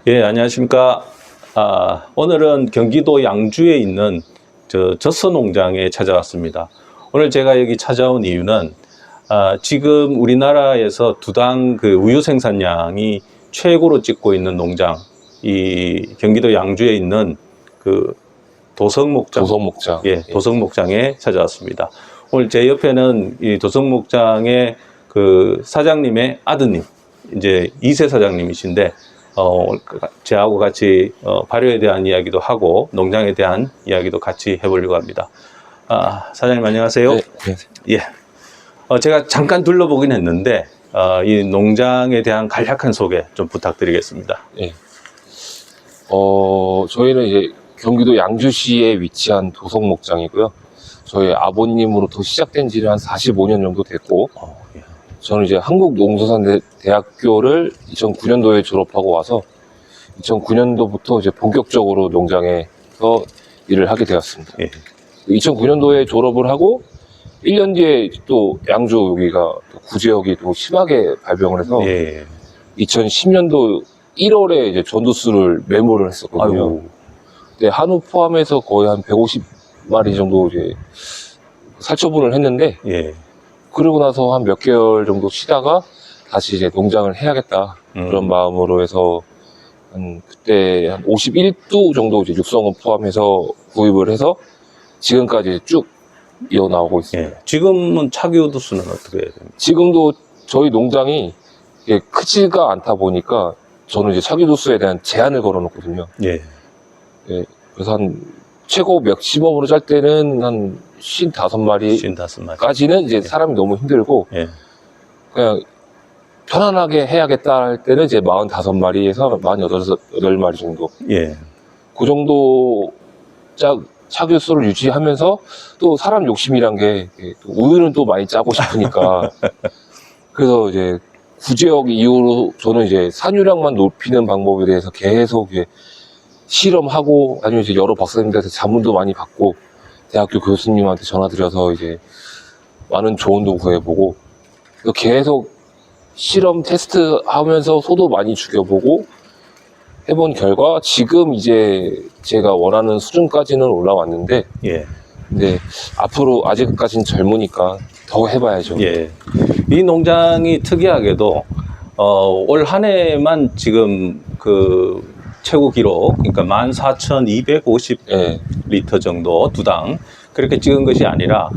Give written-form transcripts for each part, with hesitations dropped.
예, 안녕하십니까. 오늘은 경기도 양주에 있는 젖소농장에 찾아왔습니다. 오늘 제가 여기 찾아온 이유는 지금 우리나라에서 두당 우유 생산량이 최고로 찍고 있는 농장, 이 경기도 양주에 있는 도성목장. 도성목장. 예, 도성목장에 찾아왔습니다. 오늘 제 옆에는 이 도성목장의 사장님의 아드님, 이제 2세 사장님이신데, 저하고 같이 발효에 대한 이야기도 하고 농장에 대한 이야기도 같이 해보려고 합니다. 사장님 안녕하세요. 네, 예. 제가 잠깐 둘러보긴 했는데 이 농장에 대한 간략한 소개 좀 부탁드리겠습니다. 네. 저희는 이제 경기도 양주시에 위치한 도성목장이고요. 저희 아버님으로부터 시작된 지는 한 45년 정도 됐고, 예. 저는 이제 한국농수산대학교를 2009년도에 졸업하고 와서 2009년도부터 이제 본격적으로 농장에서 일을 하게 되었습니다. 예. 2009년도에 졸업을 하고 1년 뒤에 또 양주 여기가 구제역이 또 심하게 발병을 해서 예. 2010년도 1월에 이제 전두수를 메모를 했었거든요. 아이고. 근데 한우 포함해서 거의 한 150마리 정도 이제 살처분을 했는데, 예. 그러고 나서 한 몇 개월 정도 쉬다가 다시 이제 농장을 해야겠다 그런 마음으로 해서 그때 한 51두 정도 이제 육성은 포함해서 구입을 해서 지금까지 쭉 이어나오고 있습니다. 예. 지금은 차기우두 수는 어떻게 됩니까? 지금도 저희 농장이 크지가 않다 보니까 저는 이제 차기도수에 대한 제한을 걸어놓거든요. 예. 예, 그래서 한 최고 맥시멈으로 짤 때는 한 55마리 55마리. 까지는 이제 사람이 너무 힘들고, 예. 그냥 편안하게 해야겠다 할 때는 이제 45마리에서 48마리 정도. 예. 그 정도 차교수를 유지하면서 또 사람 욕심이란 게 또 우유는 또 많이 짜고 싶으니까. 그래서 이제 구제역 이후로 저는 이제 산유량만 높이는 방법에 대해서 계속 실험하고, 아니면 이제 여러 박사님들한테 자문도 많이 받고, 대학교 교수님한테 전화드려서 이제 많은 조언도 구해보고, 계속 실험 테스트 하면서 소도 많이 죽여보고 해본 결과 지금 이제 제가 원하는 수준까지는 올라왔는데, 예. 근데 앞으로 아직까지는 젊으니까 더 해봐야죠. 예. 이 농장이 특이하게도 올 한 해만 지금 최고 기록, 그러니까 14,250리터 정도 두당 그렇게 찍은 것이 아니라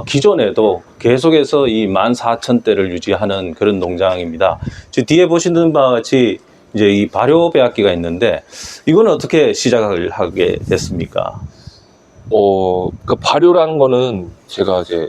기존에도 계속해서 이 14,000대를 유지하는 그런 농장입니다. 지금 뒤에 보시는 바와 같이 이제 이 발효 배합기가 있는데 이거는 어떻게 시작을 하게 됐습니까? 그 발효라는 거는 제가 이제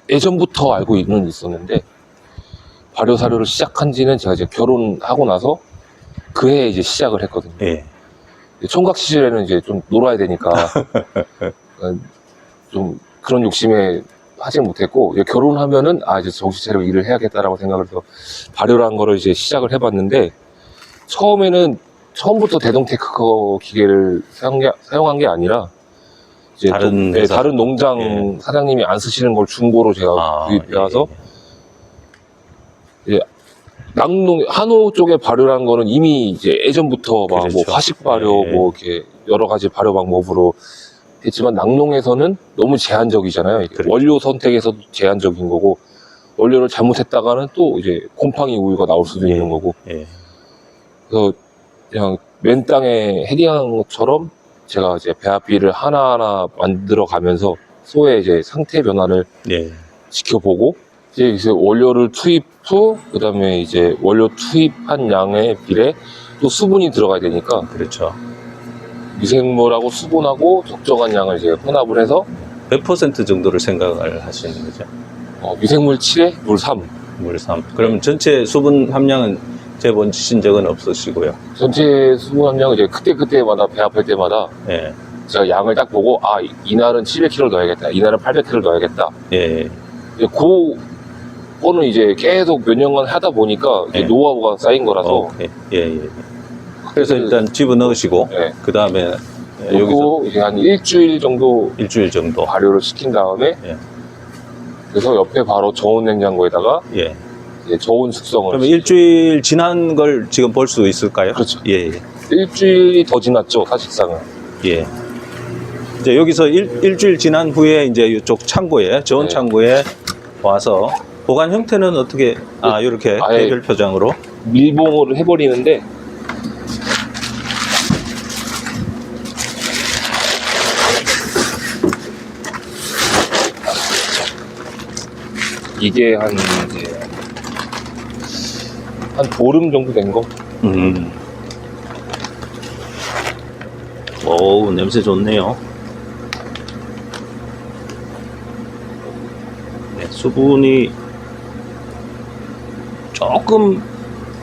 예전부터 알고 있었는데, 발효 사료를 시작한 지는 제가 이제 결혼하고 나서 그해 이제 시작을 했거든요. 예. 총각 시절에는 이제 좀 놀아야 되니까 좀 그런 욕심에 하지 못했고, 이제 결혼하면은 이제 정신 차리고 일을 해야겠다라고 생각을 해서 발효라는 거를 이제 시작을 해봤는데, 처음부터 대동테크 기계를 사용한 게 아니라 이제 다른 농장 사장님이 안 쓰시는 걸 중고로 제가 구입해와서 한우 쪽의 발효라는 거는 이미 이제 예전부터 막 그렇죠. 뭐 화식 발효, 이렇게 여러 가지 발효 방법으로 했지만, 낙농에서는 너무 제한적이잖아요. 그렇죠. 원료 선택에서도 제한적인 거고, 원료를 잘못했다가는 또 이제 곰팡이 우유가 나올 수도 있는 거고. 예. 그래서 그냥 맨 땅에 헤딩한 것처럼 제가 이제 배합비를 하나하나 만들어 가면서 소의 이제 상태 변화를 지켜보고, 이제 원료를 투입 후, 그 다음에 이제 원료 투입한 양에 비례 또 수분이 들어가야 되니까, 그렇죠. 미생물하고 수분하고 적정한 양을 이제 혼합을 해서 몇 퍼센트 정도를 생각을 하시는 거죠? 미생물 7에 물 3. 물 3. 그러면 전체 수분 함량은 재보신 적은 없으시고요? 전체 수분 함량은 이제 그때마다 배합할 때마다 제가 양을 딱 보고, 이날은 700kg를 넣어야겠다, 이날은 800kg를 넣어야겠다. 예. 그거는 이제 계속 몇 년간 하다 보니까 노하우가 쌓인 거라서. 그래서 일단 집어넣으시고, 그 다음에 여기서 이제 한 일주일 정도 발효를 발효를 시킨 다음에, 그래서 옆에 바로 저온 냉장고에다가 이제 저온 숙성을. 그러면 일주일 지난 걸 지금 볼 수 있을까요? 그렇죠. 예, 예. 일주일이 더 지났죠, 사실상은. 예. 이제 여기서 일주일 지난 후에 이제 이쪽 창고에, 저온 네. 창고에 와서 보관 형태는 어떻게, 이렇게 아예 개별 표장으로. 밀봉을 해버리는데, 이게 한 보름 정도 된 거. 오, 냄새 좋네요. 네, 수분이 조금,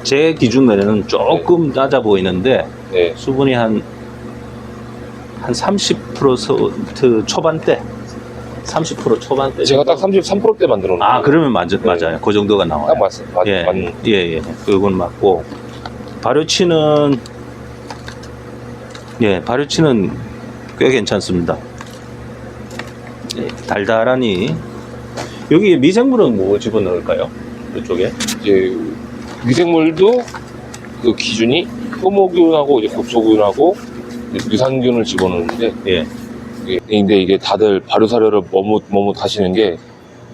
제 기준에는 조금 낮아 보이는데, 네. 수분이 한 30% 초반대. 30% 초반대. 제가 딱 33%대 만들어 놓은 거예요. 그러면 맞아요. 그 정도가 나와요. 딱 맞습니다. 예, 맞는. 예. 그건 맞고. 발효치는 꽤 괜찮습니다. 예, 달달하니. 여기 미생물은 뭐 집어넣을까요? 이쪽에? 이제 미생물도 그 기준이 효모균하고 이제 고초균하고 유산균을 집어넣는데, 예. 근데 이게 다들 발효사료를 머뭇 하시는 게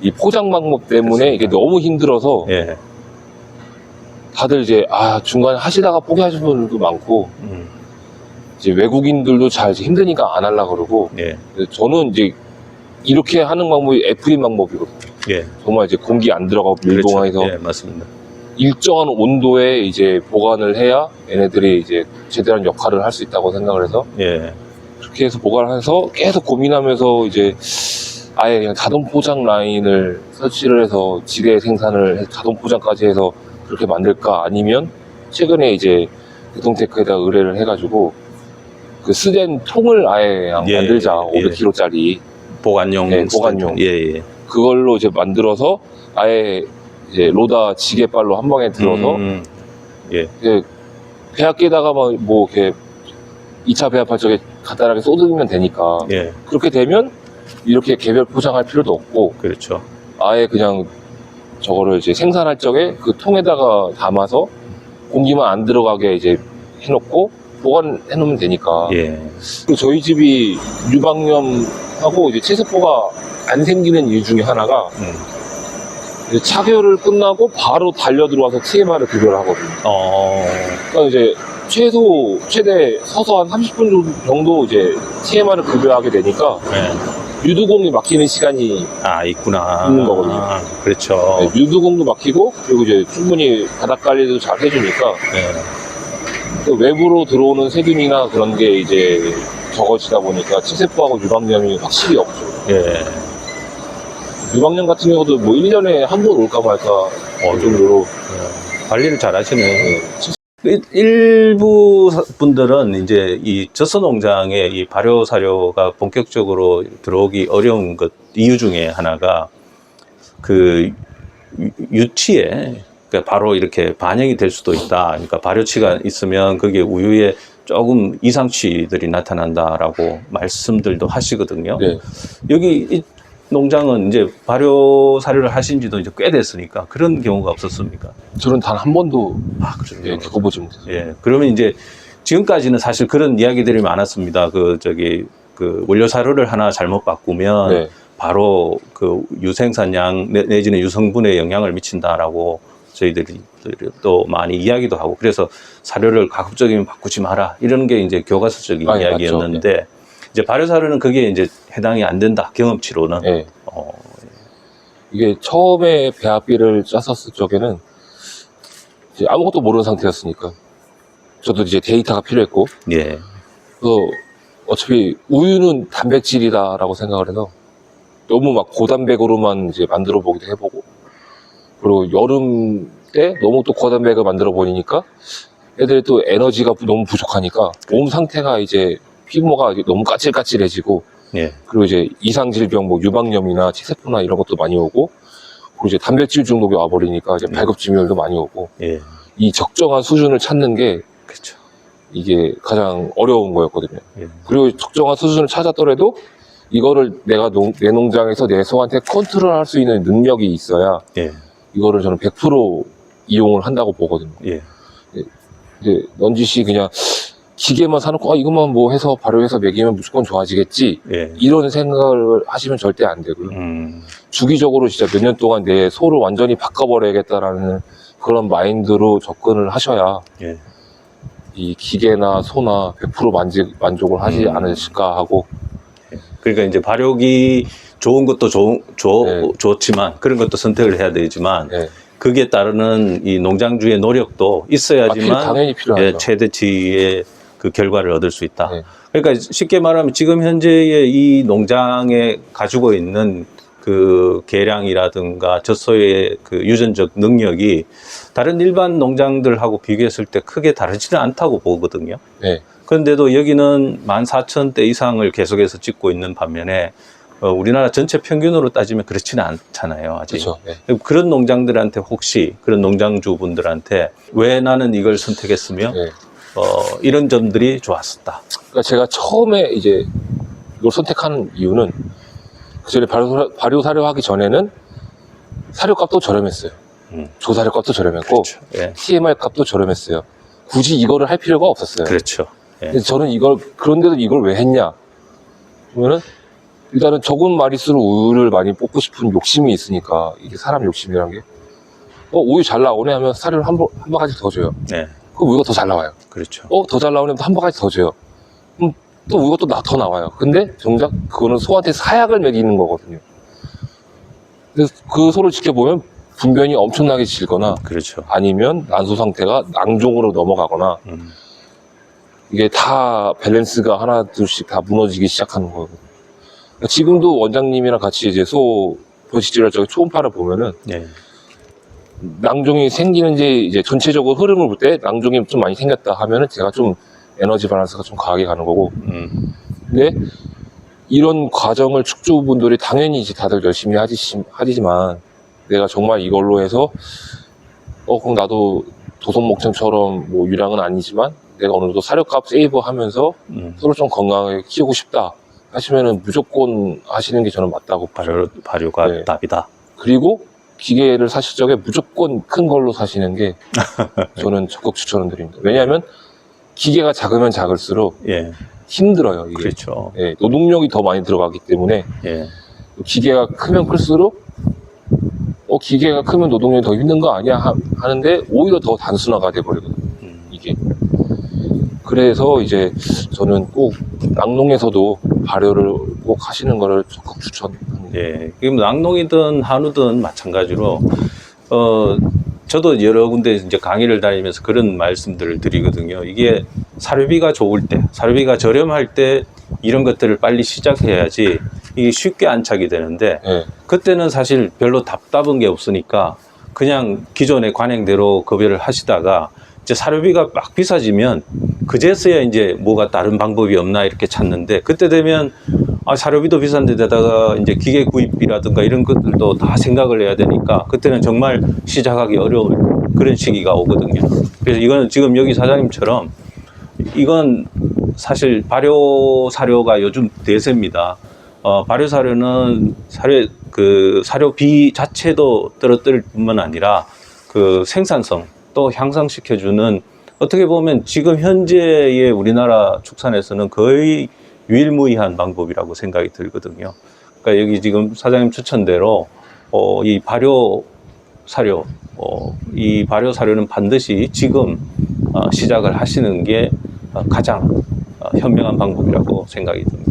이 포장 방법 때문에 이게 너무 힘들어서 예. 다들 이제 중간에 하시다가 포기하시는 분들도 많고, 이제 외국인들도 잘 이제 힘드니까 안 하려고 그러고, 예. 저는 이제 이렇게 하는 방법이 FD 방법이거든요. 예. 정말 이제 공기 안 들어가고 밀봉해서 그렇죠. 예, 맞습니다. 일정한 온도에 이제 보관을 해야 얘네들이 이제 제대로 역할을 할 수 있다고 생각을 해서, 예. 그렇게 해서 보관을 해서 계속 고민하면서 이제 아예 그냥 자동 포장 라인을 설치를 해서 지대 생산을 해서 자동 포장까지 해서 그렇게 만들까, 아니면 최근에 이제 대동테크에다 의뢰를 해가지고 그 스덴 통을 아예 그냥 예, 만들자. 예. 500kg짜리 보관용. 네, 보관용. 예. 그걸로 이제 만들어서 아예 이제 로다 지게발로 한 방에 들어서 예. 이제 배합기에다가 뭐 이렇게 2차 배합할 적에 간단하게 쏟으면 되니까, 예. 그렇게 되면 이렇게 개별 포장할 필요도 없고 그렇죠. 아예 그냥 저거를 이제 생산할 적에 그 통에다가 담아서 공기만 안 들어가게 이제 해놓고 보관해 놓으면 되니까. 예. 그리고 저희 집이 유방염하고 이제 체세포가 안 생기는 이유 중에 하나가 이제 차교를 끝나고 바로 달려 들어와서 TMR을 급여를 하거든요. 그러니까 이제 최대 서서 한 30분 정도 이제 TMR을 급여하게 되니까 예. 유두공이 막히는 시간이 있구나. 있는 거거든요. 그렇죠. 네, 유두공도 막히고, 그리고 이제 충분히 바닥 관리도 잘 해주니까 예. 또 외부로 들어오는 세균이나 그런 게 이제 적어지다 보니까 치세포하고 유방염이 확실히 없죠. 예. 유방염 같은 경우도 뭐 1년에 한 번 올까 말까 그 정도로. 관리를 잘 하시네. 네. 일부 분들은 이제 이 젖소 농장에 이 발효 사료가 본격적으로 들어오기 어려운 것 이유 중에 하나가 그 유치에, 그러니까 바로 이렇게 반영이 될 수도 있다. 그러니까 발효치가 있으면 그게 우유에 조금 이상치들이 나타난다라고 말씀들도 하시거든요. 네. 여기 이 농장은 이제 발효 사료를 하신 지도 이제 꽤 됐으니까 그런 경우가 없었습니까? 저는 단 한 번도 그런 예, 경우가 겪어보지 못했어요. 예. 그러면 이제 지금까지는 사실 그런 이야기들이 많았습니다. 그 원료 사료를 하나 잘못 바꾸면 네. 바로 그 유생산량 내지는 유성분에 영향을 미친다라고 저희들이 또 많이 이야기도 하고, 그래서 사료를 가급적이면 바꾸지 마라, 이런 게 이제 교과서적인 이야기였는데, 맞죠. 이제 발효 사료는 그게 이제 해당이 안 된다, 경험치로는. 네. 이게 처음에 배합비를 짰었을 적에는 이제 아무것도 모르는 상태였으니까 저도 이제 데이터가 필요했고, 예. 그래서 어차피 우유는 단백질이다라고 생각을 해서 너무 막 고단백으로만 이제 만들어 보기도 해보고, 그리고 여름 때 너무 또 고단백을 만들어 버리니까 애들이 또 에너지가 너무 부족하니까 몸 상태가 이제 피부가 너무 까칠까칠해지고, 예. 그리고 이제 이상 질병, 뭐 유방염이나 치세포나 이런 것도 많이 오고, 그리고 이제 단백질 중독이 와버리니까 이제 발급증후열도 많이 오고, 예. 이 적정한 수준을 찾는 게 그렇죠. 이게 가장 어려운 거였거든요. 예. 그리고 적정한 수준을 찾았더라도 이거를 내가 내 농장에서 내 소한테 컨트롤할 수 있는 능력이 있어야 예. 이거를 저는 100% 이용을 한다고 보거든요. 예. 이제 넌지시 그냥 기계만 사놓고 이것만 뭐 해서 발효해서 먹이면 무조건 좋아지겠지 예. 이런 생각을 하시면 절대 안 되고요. 주기적으로 진짜 몇 년 동안 내 소를 완전히 바꿔버려야겠다라는 그런 마인드로 접근을 하셔야 예. 이 기계나 소나 100% 만족을 하지 않으실까 하고. 그러니까 이제 발효기 좋은 것도 네. 좋지만 그런 것도 선택을 해야 되지만 네. 그게 따르는 이 농장주의 노력도 있어야지만 당연히 필요하죠. 예, 최대치의 그 결과를 얻을 수 있다. 네. 그러니까 쉽게 말하면 지금 현재의 이 농장에 가지고 있는 그 계량이라든가 젖소의 그 유전적 능력이 다른 일반 농장들하고 비교했을 때 크게 다르지는 않다고 보거든요. 네. 그런데도 여기는 14,000대 이상을 계속해서 찍고 있는 반면에 우리나라 전체 평균으로 따지면 그렇지는 않잖아요. 아직. 그렇죠. 네. 그런 농장들한테 혹시 그런 농장주분들한테 왜 나는 이걸 선택했으며 네. 이런 점들이 좋았었다. 그러니까 제가 처음에 이제 이걸 선택한 이유는 그 전에 발효 사료하기 전에는 사료값도 저렴했어요. 조사료값도 저렴했고 그렇죠. 예. TMR 값도 저렴했어요. 굳이 이거를 할 필요가 없었어요. 그렇죠. 예. 근데 저는 그런데도 이걸 왜 했냐? 그러면은 일단은 적은 마리수로 우유를 많이 뽑고 싶은 욕심이 있으니까 이게 사람 욕심이라는 게 우유 잘 나오네 하면 사료를 한 바가지 더 줘요. 네. 그럼 우유가 더 잘 나와요. 그렇죠. 더 잘 나오면 한 바가지 더 줘요. 그럼 또 우유가 또 더 나와요. 근데 정작 그거는 소한테 사약을 먹이는 거거든요. 그래서 그 소를 지켜보면 분변이 엄청나게 질거나 그렇죠. 아니면 난소 상태가 낭종으로 넘어가거나 이게 다 밸런스가 하나 둘씩 다 무너지기 시작하는 거거든요. 그러니까 지금도 원장님이랑 같이 이제 소 보시지를 저기 초음파를 보면은 예. 낭종이 생기는지 이제 전체적으로 흐름을 볼 때 낭종이 좀 많이 생겼다 하면은 제가 좀 에너지 밸런스가 좀 강하게 가는 거고. 근데 이런 과정을 축주분들이 당연히 이제 다들 열심히 하지만 내가 정말 이걸로 해서 그럼 나도 도성목장처럼 뭐 유량은 아니지만 내가 어느 정도 사료값 세이브 하면서 소를 좀 건강하게 키우고 싶다 하시면은 무조건 하시는 게 저는 맞다고 봐요. 발효가 네. 답이다. 그리고 기계를 사실 적에 무조건 큰 걸로 사시는 게 저는 적극 추천을 드립니다. 왜냐하면 기계가 작으면 작을수록 예. 힘들어요. 이게. 그렇죠. 예, 노동력이 더 많이 들어가기 때문에 예. 기계가 크면 클수록 기계가 크면 노동력이 더 힘든 거 아니야 하는데 오히려 더 단순화가 돼버리거든요. 이게. 그래서 이제 저는 꼭 낙농에서도 발효를 꼭 하시는 거를 적극 추천합니다. 예. 지금 낙농이든 한우든 마찬가지로 저도 여러 군데 이제 강의를 다니면서 그런 말씀들을 드리거든요. 이게 사료비가 좋을 때, 사료비가 저렴할 때 이런 것들을 빨리 시작해야지 이게 쉽게 안착이 되는데 네. 그때는 사실 별로 답답한 게 없으니까 그냥 기존의 관행대로 급여를 하시다가 이제 사료비가 막 비싸지면 그제서야 이제 뭐가 다른 방법이 없나 이렇게 찾는데 그때 되면 사료비도 비싼 데다가 이제 기계 구입비라든가 이런 것들도 다 생각을 해야 되니까 그때는 정말 시작하기 어려운 그런 시기가 오거든요. 그래서 이거는 지금 여기 사장님처럼 이건 사실 발효 사료가 요즘 대세입니다. 발효 사료는 사료비 자체도 떨어뜨릴 뿐만 아니라 그 생산성 또 향상시켜주는 어떻게 보면 지금 현재의 우리나라 축산에서는 거의 유일무이한 방법이라고 생각이 들거든요. 그러니까 여기 지금 사장님 추천대로 이 발효 사료, 이 발효 사료는 반드시 지금 시작을 하시는 게 가장 현명한 방법이라고 생각이 듭니다.